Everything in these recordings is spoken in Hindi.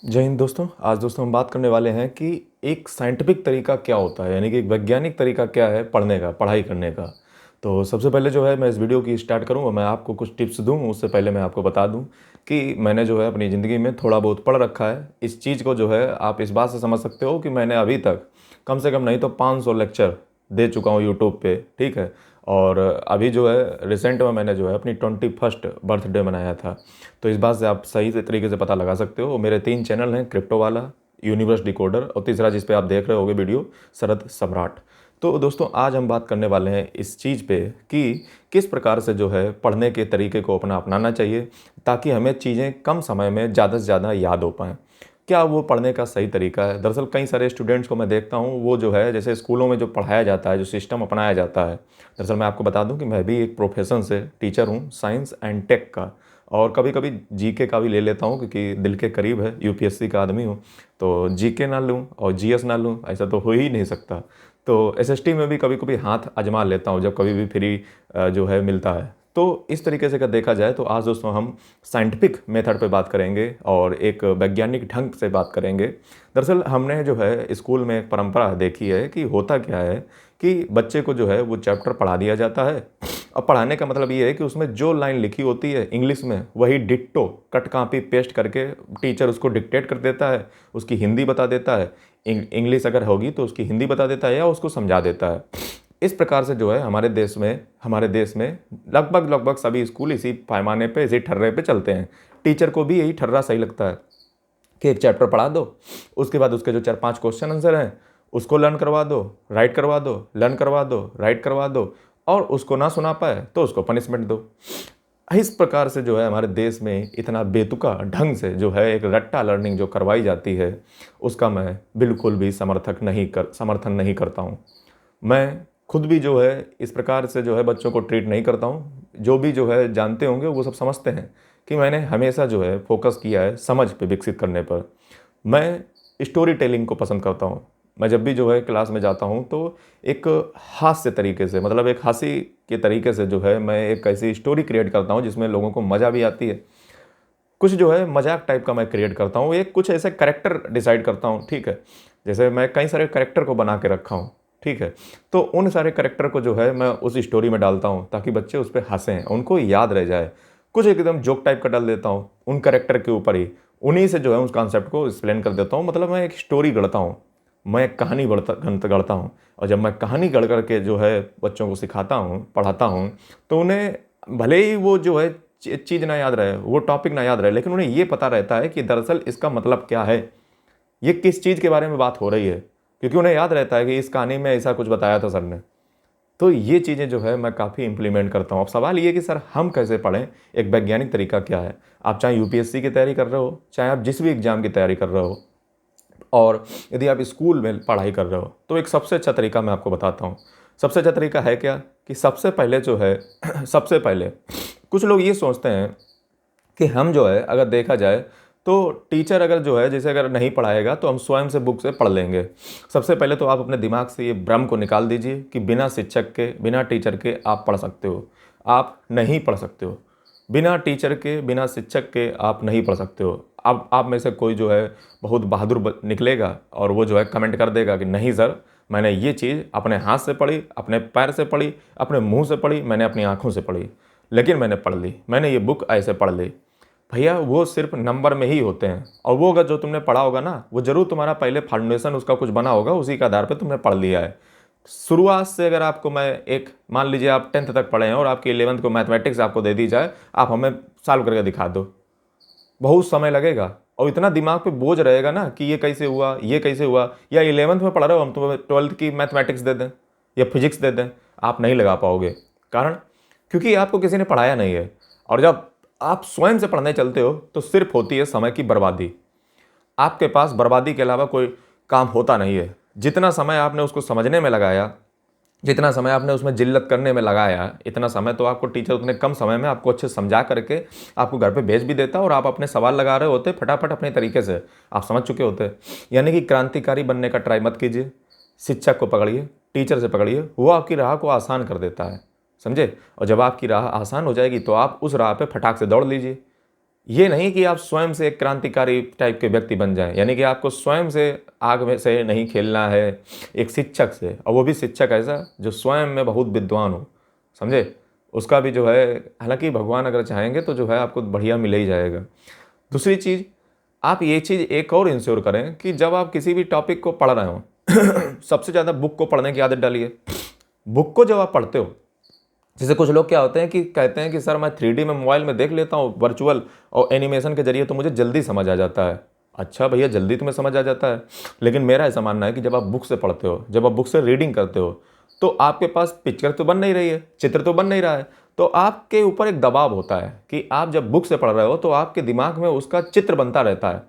जय हिंद दोस्तों। आज दोस्तों हम बात करने वाले हैं कि एक साइंटिफिक तरीका क्या होता है, यानी कि एक वैज्ञानिक तरीका क्या है पढ़ने का, पढ़ाई करने का। तो सबसे पहले जो है मैं इस वीडियो की स्टार्ट करूँगा, मैं आपको कुछ टिप्स दूँ उससे पहले मैं आपको बता दूँ कि मैंने जो है अपनी ज़िंदगी में थोड़ा बहुत पढ़ रखा है। इस चीज़ को जो है आप इस बात से समझ सकते हो कि मैंने अभी तक कम से कम नहीं तो 500 लेक्चर दे चुका हूँ यूट्यूब पे, ठीक है। और अभी जो है रिसेंट में मैंने जो है अपनी 21st बर्थडे मनाया था। तो इस बात से आप सही से तरीके से पता लगा सकते हो। मेरे 3 चैनल हैं, क्रिप्टो वाला, यूनिवर्स डिकोडर और तीसरा जिस पे आप देख रहे होगे वीडियो, शरद सम्राट। तो दोस्तों आज हम बात करने वाले हैं इस चीज़ पे कि किस प्रकार से जो है पढ़ने के तरीके को अपनाना चाहिए ताकि हमें चीज़ें कम समय में ज़्यादा से ज़्यादा याद हो पाएँ। क्या वो पढ़ने का सही तरीका है? दरअसल कई सारे स्टूडेंट्स को मैं देखता हूँ, वो जो है जैसे स्कूलों में जो पढ़ाया जाता है, जो सिस्टम अपनाया जाता है। दरअसल मैं आपको बता दूँ कि मैं भी एक प्रोफेशन से टीचर हूँ, साइंस एंड टेक का। और कभी-कभी जीके का भी ले लेता हूँ क्योंकि दिल के करीब है, यूपीएससी का आदमी हूँ। तो जीके ना लूँ और जीएस ना लूँ, ऐसा तो हो ही नहीं सकता। तो एसएसटी में भी कभी-कभी हाथ आज़मा लेता हूँ जब कभी भी फ्री जो है मिलता है। तो इस तरीके से अगर देखा जाए तो आज दोस्तों हम साइंटिफिक मेथड पे बात करेंगे और एक वैज्ञानिक ढंग से बात करेंगे। दरअसल हमने जो है स्कूल में एक परंपरा देखी है कि होता क्या है कि बच्चे को जो है वो चैप्टर पढ़ा दिया जाता है। अब पढ़ाने का मतलब ये है कि उसमें जो लाइन लिखी होती है इंग्लिश में वही डिट्टो कट कॉपी पेस्ट करके टीचर उसको डिक्टेट कर देता है, उसकी हिंदी बता देता है। इंग्लिश अगर होगी तो उसकी हिंदी बता देता है या उसको समझा देता है। इस प्रकार से जो है हमारे देश में लगभग सभी स्कूल इसी पैमाने पे, इसी ठर्रे पे चलते हैं। टीचर को भी यही ठर्रा सही लगता है कि एक चैप्टर पढ़ा दो, उसके बाद उसके जो 4-5 क्वेश्चन आंसर हैं उसको लर्न करवा दो, राइट करवा दो, लर्न करवा दो, राइट करवा दो, और उसको ना सुना पाए तो उसको पनिशमेंट दो। इस प्रकार से जो है हमारे देश में इतना बेतुका ढंग से जो है एक रट्टा लर्निंग जो करवाई जाती है, उसका मैं बिल्कुल भी समर्थन नहीं करता हूँ। मैं खुद भी जो है इस प्रकार से जो है बच्चों को ट्रीट नहीं करता हूँ। जो भी जो है जानते होंगे वो सब समझते हैं कि मैंने हमेशा जो है फ़ोकस किया है समझ पे विकसित करने पर। मैं स्टोरी टेलिंग को पसंद करता हूँ। मैं जब भी जो है क्लास में जाता हूँ तो एक हास्य तरीके से, मतलब एक हँसी के तरीके से जो है मैं एक ऐसी स्टोरी क्रिएट करता हूँ जिसमें लोगों को मज़ा भी आती है। कुछ जो है मज़ाक टाइप का मैं क्रिएट करता हूँ, एक कुछ ऐसे कैरेक्टर डिसाइड करता हूँ, ठीक है। जैसे मैं कई सारे कैरेक्टर को बना के रखा हूँ, ठीक है। तो उन सारे कैरेक्टर को जो है मैं उस स्टोरी में डालता हूँ ताकि बच्चे उस पे हँसें, उनको याद रह जाए। कुछ एकदम जोक टाइप का डाल देता हूँ उन कैरेक्टर के ऊपर ही, उन्हीं से जो है उस कॉन्सेप्ट को एक्सप्लेन कर देता हूँ। मतलब मैं एक स्टोरी गढ़ता हूँ, मैं एक कहानी गढ़ता हूँ। और जब मैं कहानी गढ़ कर के जो है बच्चों को सिखाता हूँ, पढ़ाता हूँ, तो उन्हें भले ही वो जो है चीज़ ना याद रहे, वो टॉपिक ना याद रहे, लेकिन उन्हें ये पता रहता है कि दरअसल इसका मतलब क्या है, ये किस चीज़ के बारे में बात हो रही है। क्योंकि उन्हें याद रहता है कि इस कहानी में ऐसा कुछ बताया था सर ने। तो ये चीज़ें जो है मैं काफ़ी इम्प्लीमेंट करता हूँ। अब सवाल ये कि सर हम कैसे पढ़ें, एक वैज्ञानिक तरीका क्या है। आप चाहे यूपीएससी की तैयारी कर रहे हो, चाहे आप जिस भी एग्ज़ाम की तैयारी कर रहे हो, और यदि आप स्कूल में पढ़ाई कर रहे हो, तो एक सबसे अच्छा तरीका मैं आपको बताता हूँ। सबसे अच्छा तरीका है क्या कि सबसे पहले जो है सबसे पहले कुछ लोग ये सोचते हैं कि हम जो है अगर देखा जाए तो टीचर अगर जो है जैसे अगर नहीं पढ़ाएगा तो हम स्वयं से बुक से पढ़ लेंगे। सबसे पहले तो आप अपने दिमाग से ये भ्रम को निकाल दीजिए कि बिना शिक्षक के, बिना टीचर के आप पढ़ सकते हो। आप नहीं पढ़ सकते हो। बिना टीचर के, बिना शिक्षक के आप नहीं पढ़ सकते हो। अब आप में से कोई जो है बहुत बहादुर निकलेगा और वो जो है कमेंट कर देगा कि नहीं सर, मैंने ये चीज़ अपने हाथ से पढ़ी, अपने पैर से पढ़ी, अपने मुंह से पढ़ी, मैंने अपनी आंखों से पढ़ी, लेकिन मैंने पढ़ ली, मैंने ये बुक ऐसे पढ़ ली। भैया वो सिर्फ नंबर में ही होते हैं, और वो अगर जो तुमने पढ़ा होगा ना, वो ज़रूर तुम्हारा पहले फाउंडेशन उसका कुछ बना होगा, उसी के आधार पे तुमने पढ़ लिया है। शुरुआत से अगर आपको मैं एक मान लीजिए आप 10th तक पढ़े हैं और आपकी 11th को मैथमेटिक्स आपको दे दी जाए, आप हमें सॉल्व करके दिखा दो, बहुत समय लगेगा और इतना दिमाग पे बोझ रहेगा ना कि ये कैसे हुआ, ये कैसे हुआ। या 11th में पढ़ रहे हो, हम तुम्हें 12th की मैथमेटिक्स दे दें या फिजिक्स दे दें, आप नहीं लगा पाओगे। कारण क्योंकि आपको किसी ने पढ़ाया नहीं है। और जब आप स्वयं से पढ़ने चलते हो तो सिर्फ होती है समय की बर्बादी। आपके पास बर्बादी के अलावा कोई काम होता नहीं है। जितना समय आपने उसको समझने में लगाया, जितना समय आपने उसमें जिल्लत करने में लगाया, इतना समय तो आपको टीचर उतने कम समय में आपको अच्छे समझा करके आपको घर पे भेज भी देता, और आप अपने सवाल लगा रहे होते फटाफट अपने तरीके से, आप समझ चुके होते। यानी कि क्रांतिकारी बनने का ट्राई मत कीजिए। शिक्षक को पकड़िए, टीचर से पकड़िए, वो आपकी राह को आसान कर देता है, समझे। और जब आपकी राह आसान हो जाएगी तो आप उस राह पे फटाक से दौड़ लीजिए। ये नहीं कि आप स्वयं से एक क्रांतिकारी टाइप के व्यक्ति बन जाएं, यानी कि आपको स्वयं से आग में से नहीं खेलना है, एक शिक्षक से, और वो भी शिक्षक ऐसा जो स्वयं में बहुत विद्वान हो, समझे। उसका भी जो है, हालांकि भगवान अगर चाहेंगे तो जो है आपको बढ़िया मिल ही जाएगा। दूसरी चीज़, आप ये चीज़ एक और इंश्योर करें कि जब आप किसी भी टॉपिक को पढ़ रहे हो सबसे ज़्यादा बुक को पढ़ने की आदत डालिए। बुक को जब आप पढ़ते हो, जैसे कुछ लोग क्या होते हैं कि कहते हैं कि सर मैं 3D में मोबाइल में देख लेता हूँ वर्चुअल और एनिमेशन के जरिए तो मुझे जल्दी समझ आ जाता है। अच्छा भैया, जल्दी तुम्हें समझ आ जाता है, लेकिन मेरा ऐसा मानना है कि जब आप बुक से पढ़ते हो, जब आप बुक से रीडिंग करते हो, तो आपके पास पिक्चर तो बन नहीं रही है, चित्र तो बन नहीं रहा है, तो आपके ऊपर एक दबाव होता है कि आप जब बुक से पढ़ रहे हो तो आपके दिमाग में उसका चित्र बनता रहता है।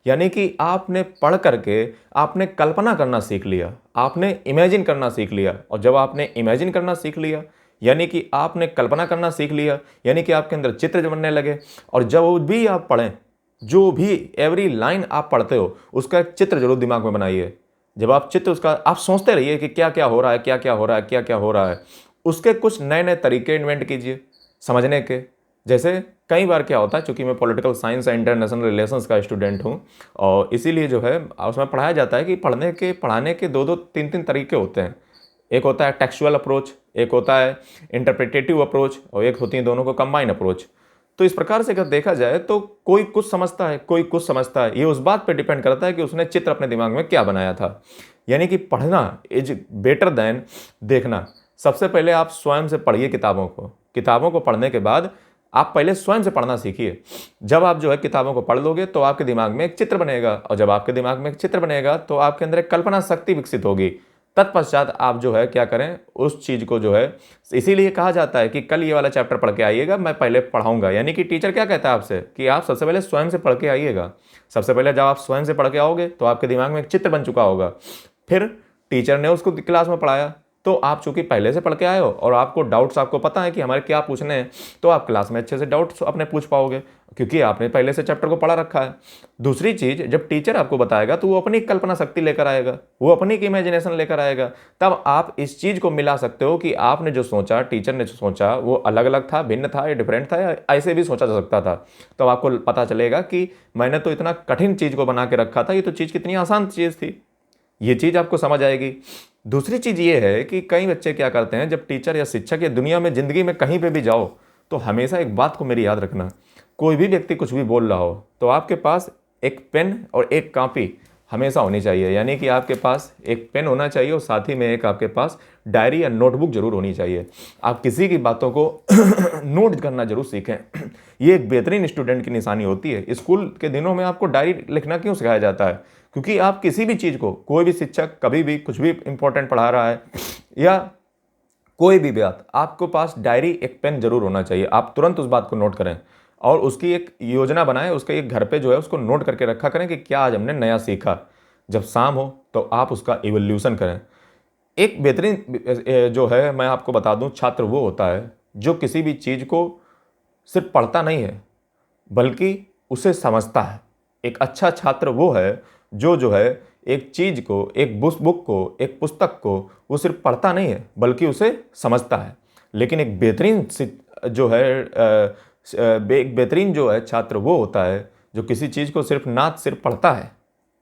यानी कि आपने पढ़ करके आपने कल्पना करना सीख लिया, आपने इमेजिन करना सीख लिया, और जब आपने इमेजिन करना सीख लिया यानी कि आपने कल्पना करना सीख लिया, यानी कि आपके अंदर चित्र बनने लगे। और जब भी आप पढ़ें, जो भी एवरी लाइन आप पढ़ते हो उसका एक चित्र जरूर दिमाग में बनाइए। जब आप चित्र उसका आप सोचते रहिए कि क्या क्या हो रहा है, क्या क्या हो रहा है, क्या क्या हो रहा है, उसके कुछ नए नए तरीके इन्वेंट कीजिए समझने के। जैसे कई बार क्या होता है, चूंकि मैं political science and international relations का स्टूडेंट हूँ, और इसीलिए जो है उसमें पढ़ाया जाता है कि पढ़ाने के दो दो तीन तीन तरीके होते हैं। एक होता है टेक्सुअल अप्रोच, एक होता है इंटरप्रिटेटिव अप्रोच, और एक होती है दोनों को कंबाइन अप्रोच। तो इस प्रकार से अगर देखा जाए तो कोई कुछ समझता है, कोई कुछ समझता है, ये उस बात पे डिपेंड करता है कि उसने चित्र अपने दिमाग में क्या बनाया था। यानी कि पढ़ना इज बेटर देन देखना। सबसे पहले आप स्वयं से पढ़िए किताबों को पढ़ने के बाद आप पहले स्वयं से पढ़ना सीखिए। जब आप जो है किताबों को पढ़ लोगे तो आपके दिमाग में एक चित्र बनेगा, और जब आपके दिमाग में एक चित्र बनेगा तो आपके अंदर एक कल्पना शक्ति विकसित होगी। तत्पश्चात आप जो है क्या करें, उस चीज़ को जो है, इसीलिए कहा जाता है कि कल ये वाला चैप्टर पढ़ के आइएगा, मैं पहले पढ़ाऊंगा। यानी कि टीचर क्या कहता है आपसे कि आप सबसे पहले स्वयं से पढ़ के आइएगा। सबसे पहले जब आप स्वयं से पढ़ के आओगे तो आपके दिमाग में एक चित्र बन चुका होगा, फिर टीचर ने उसको क्लास में पढ़ाया, तो आप चूंकि पहले से पढ़ के आए हो और आपको डाउट्स, आपको पता है कि हमारे क्या पूछने हैं, तो आप क्लास में अच्छे से डाउट्स अपने पूछ पाओगे, क्योंकि आपने पहले से चैप्टर को पढ़ा रखा है। दूसरी चीज़, जब टीचर आपको बताएगा तो वो अपनी कल्पना शक्ति लेकर आएगा, वो अपनी इमेजिनेशन लेकर आएगा। तब आप इस चीज़ को मिला सकते हो कि आपने जो सोचा, टीचर ने जो सोचा, वो अलग अलग था, भिन्न था या डिफरेंट था, या ऐसे भी सोचा जा सकता था। तो आपको पता चलेगा कि मैंने तो इतना कठिन चीज़ को बना के रखा था, ये तो चीज़ कितनी आसान चीज़ थी। ये चीज़ आपको समझ आएगी। दूसरी चीज़ ये है कि कई बच्चे क्या करते हैं, जब टीचर या शिक्षक या दुनिया में, ज़िंदगी में कहीं पे भी जाओ, तो हमेशा एक बात को मेरी याद रखना, कोई भी व्यक्ति कुछ भी बोल रहा हो तो आपके पास एक पेन और एक कॉपी हमेशा होनी चाहिए। यानी कि आपके पास एक पेन होना चाहिए और साथ ही में एक आपके पास डायरी या नोटबुक जरूर होनी चाहिए। आप किसी की बातों को नोट करना जरूर सीखें। ये एक बेहतरीन स्टूडेंट की निशानी होती है। स्कूल के दिनों में आपको डायरी लिखना क्यों सिखाया जाता है? क्योंकि आप किसी भी चीज़ को, कोई भी शिक्षक कभी भी कुछ भी इंपॉर्टेंट पढ़ा रहा है या कोई भी बात, आपको पास डायरी, एक पेन जरूर होना चाहिए। आप तुरंत उस बात को नोट करें और उसकी एक योजना बनाएं, उसके एक घर पे जो है उसको नोट करके रखा करें कि क्या आज हमने नया सीखा। जब शाम हो तो आप उसका इवोल्यूशन करें। एक बेहतरीन जो है मैं आपको बता दूं, छात्र वो होता है जो किसी भी चीज़ को सिर्फ पढ़ता नहीं है बल्कि उसे समझता है। एक अच्छा छात्र वो है जो है एक चीज़ को, एक बुक को, एक पुस्तक को वो सिर्फ पढ़ता नहीं है बल्कि उसे समझता है। लेकिन एक बेहतरीन जो है एक बेहतरीन जो है छात्र वो होता है जो किसी चीज़ को सिर्फ पढ़ता है,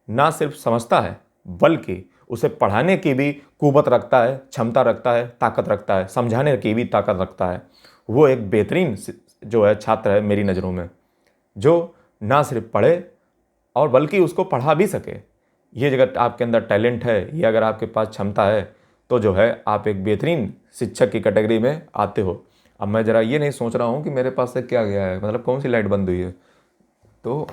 ना सिर्फ समझता है, बल्कि उसे पढ़ाने की भी कुवत रखता है, क्षमता रखता है, ताकत रखता है, समझाने की भी ताकत रखता है। वो एक बेहतरीन जो है छात्र है मेरी नज़रों में, जो ना सिर्फ पढ़े और बल्कि उसको पढ़ा भी सके। ये अगर आपके अंदर टैलेंट है, ये अगर आपके पास क्षमता है, तो जो है आप एक बेहतरीन शिक्षक की कैटेगरी में आते हो। अब मैं ज़रा ये नहीं सोच रहा हूँ कि मेरे पास से क्या गया है, मतलब कौन सी लाइट बंद हुई है, तो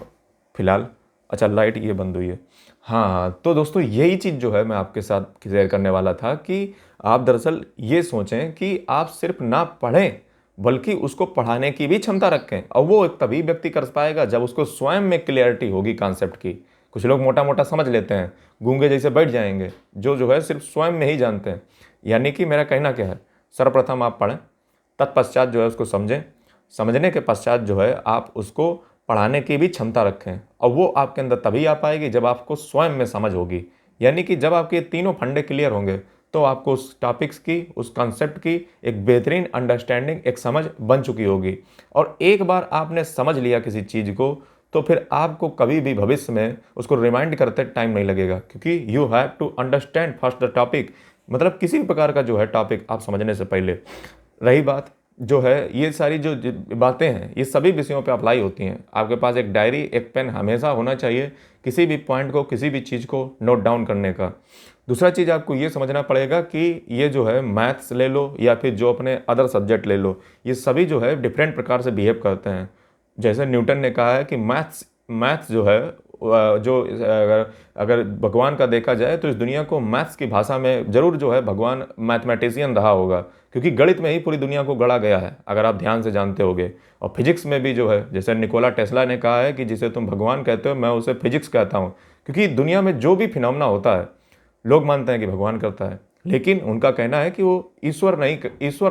फिलहाल अच्छा लाइट ये बंद हुई है। हाँ, तो दोस्तों यही चीज़ जो है मैं आपके साथ शेयर करने वाला था कि आप दरअसल ये सोचें कि आप सिर्फ ना पढ़ें बल्कि उसको पढ़ाने की भी क्षमता रखें। और वो एक तभी व्यक्ति कर पाएगा जब उसको स्वयं में क्लियरिटी होगी कॉन्सेप्ट की। कुछ लोग मोटा मोटा समझ लेते हैं, गूंगे जैसे बैठ जाएंगे, जो है सिर्फ स्वयं में ही जानते हैं। यानी कि मेरा कहना क्या है, सर्वप्रथम आप पढ़ें, तत्पश्चात जो है उसको समझें, समझने के पश्चात जो है आप उसको पढ़ाने की भी क्षमता रखें। और वो आपके अंदर तभी आ पाएगी जब आपको स्वयं में समझ होगी। यानी कि जब आपके तीनों फंडे क्लियर होंगे तो आपको उस टॉपिक्स की, उस कॉन्सेप्ट की एक बेहतरीन अंडरस्टैंडिंग, एक समझ बन चुकी होगी। और एक बार आपने समझ लिया किसी चीज़ को, तो फिर आपको कभी भी भविष्य में उसको रिमाइंड करते टाइम नहीं लगेगा, क्योंकि you have to understand first the topic. मतलब किसी भी प्रकार का जो है टॉपिक आप समझने से पहले। रही बात जो है, ये सारी जो बातें हैं ये सभी विषयों पे अप्लाई होती हैं। आपके पास एक डायरी, एक पेन हमेशा होना चाहिए किसी भी पॉइंट को, किसी भी चीज़ को नोट डाउन करने का। दूसरा चीज़ आपको ये समझना पड़ेगा कि ये जो है मैथ्स ले लो या फिर जो अपने अदर सब्जेक्ट ले लो, ये सभी जो है डिफरेंट प्रकार से बिहेव करते हैं। जैसे न्यूटन ने कहा है कि मैथ्स मैथ्स जो है जो अगर अगर भगवान का देखा जाए तो इस दुनिया को मैथ्स की भाषा में ज़रूर जो है भगवान मैथमेटिशियन रहा होगा, क्योंकि गणित में ही पूरी दुनिया को गढ़ा गया है, अगर आप ध्यान से जानते होगे। और फिजिक्स में भी जो है, जैसे निकोला टेस्ला ने कहा है कि जिसे तुम भगवान कहते हो मैं उसे फिजिक्स कहता हूँ, क्योंकि दुनिया में जो भी फिनोमेना होता है लोग मानते हैं कि भगवान करता है, लेकिन उनका कहना है कि वो ईश्वर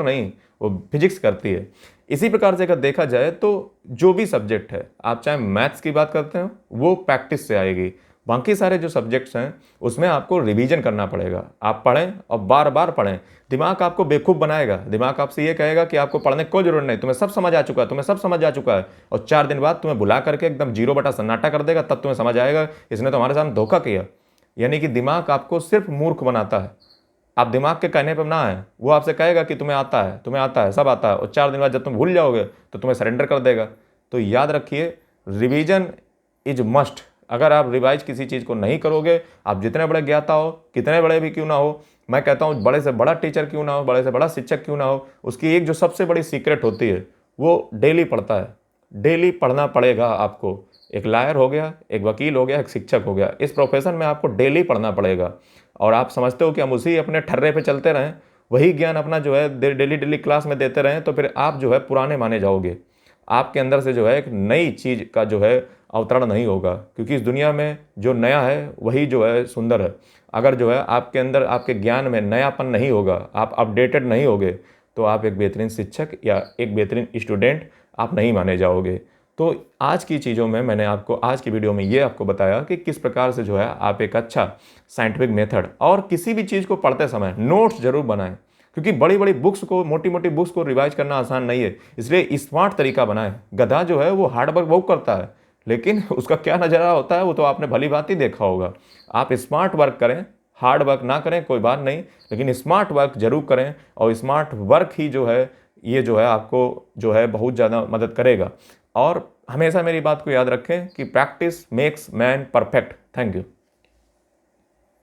नहीं, वो फिजिक्स करती है। इसी प्रकार से अगर देखा जाए तो जो भी सब्जेक्ट है, आप चाहे मैथ्स की बात करते हो वो प्रैक्टिस से आएगी। बाकी सारे जो सब्जेक्ट्स हैं उसमें आपको रिवीजन करना पड़ेगा। आप पढ़ें और बार बार पढ़ें। दिमाग आपको बेवकूफ़ बनाएगा, दिमाग आपसे ये कहेगा कि आपको पढ़ने की कोई जरूरत नहीं, तुम्हें सब समझ आ चुका है, तुम्हें सब समझ आ चुका है। और 4 दिन बाद तुम्हें बुला करके एकदम जीरो बटा सन्नाटा कर देगा, तब तुम्हें समझ आएगा इसने तो हमारे साथ धोखा किया। यानी कि दिमाग आपको सिर्फ मूर्ख बनाता है। आप दिमाग के कहने पर ना आए, वो आपसे कहेगा कि तुम्हें आता है, तुम्हें आता है, सब आता है, और 4 दिन बाद जब तुम भूल जाओगे तो तुम्हें सरेंडर कर देगा। तो याद रखिए, रिवीजन इज मस्ट। अगर आप रिवाइज किसी चीज़ को नहीं करोगे, आप जितने बड़े ज्ञाता हो, कितने बड़े भी क्यों ना हो, मैं कहता हूँ बड़े से बड़ा टीचर क्यों ना हो, बड़े से बड़ा शिक्षक क्यों ना हो, उसकी एक जो सबसे बड़ी सीक्रेट होती है वो डेली पढ़ता है। डेली पढ़ना पड़ेगा आपको। एक लायर हो गया, एक वकील हो गया, एक शिक्षक हो गया, इस प्रोफेशन में आपको डेली पढ़ना पड़ेगा। और आप समझते हो कि हम उसी अपने ठर्रे पे चलते रहें, वही ज्ञान अपना जो है डेली डेली क्लास में देते रहें, तो फिर आप जो है पुराने माने जाओगे। आपके अंदर से जो है एक नई चीज़ का जो है अवतरण नहीं होगा, क्योंकि इस दुनिया में जो नया है वही जो है सुंदर है। अगर जो है आपके अंदर, आपके ज्ञान में नयापन नहीं होगा, आप अपडेटेड नहीं होगे, तो आप एक बेहतरीन शिक्षक या एक बेहतरीन स्टूडेंट आप नहीं माने जाओगे। तो आज की चीज़ों में मैंने आपको, आज की वीडियो में ये आपको बताया कि किस प्रकार से जो है आप एक अच्छा साइंटिफिक मेथड, और किसी भी चीज़ को पढ़ते समय नोट्स जरूर बनाएं, क्योंकि बड़ी बड़ी बुक्स को, मोटी मोटी बुक्स को रिवाइज करना आसान नहीं है। इसलिए स्मार्ट तरीका बनाएं। गधा जो है वो हार्ड वर्क बहुत करता है, लेकिन उसका क्या नज़रिया होता है वो तो आपने भली बात ही देखा होगा। आप स्मार्ट वर्क करें, हार्ड वर्क ना करें कोई बात नहीं, लेकिन स्मार्ट वर्क जरूर करें। और स्मार्ट वर्क ही जो है ये जो है आपको जो है बहुत ज़्यादा मदद करेगा। और हमेशा मेरी बात को याद रखें कि practice makes man perfect. Thank you.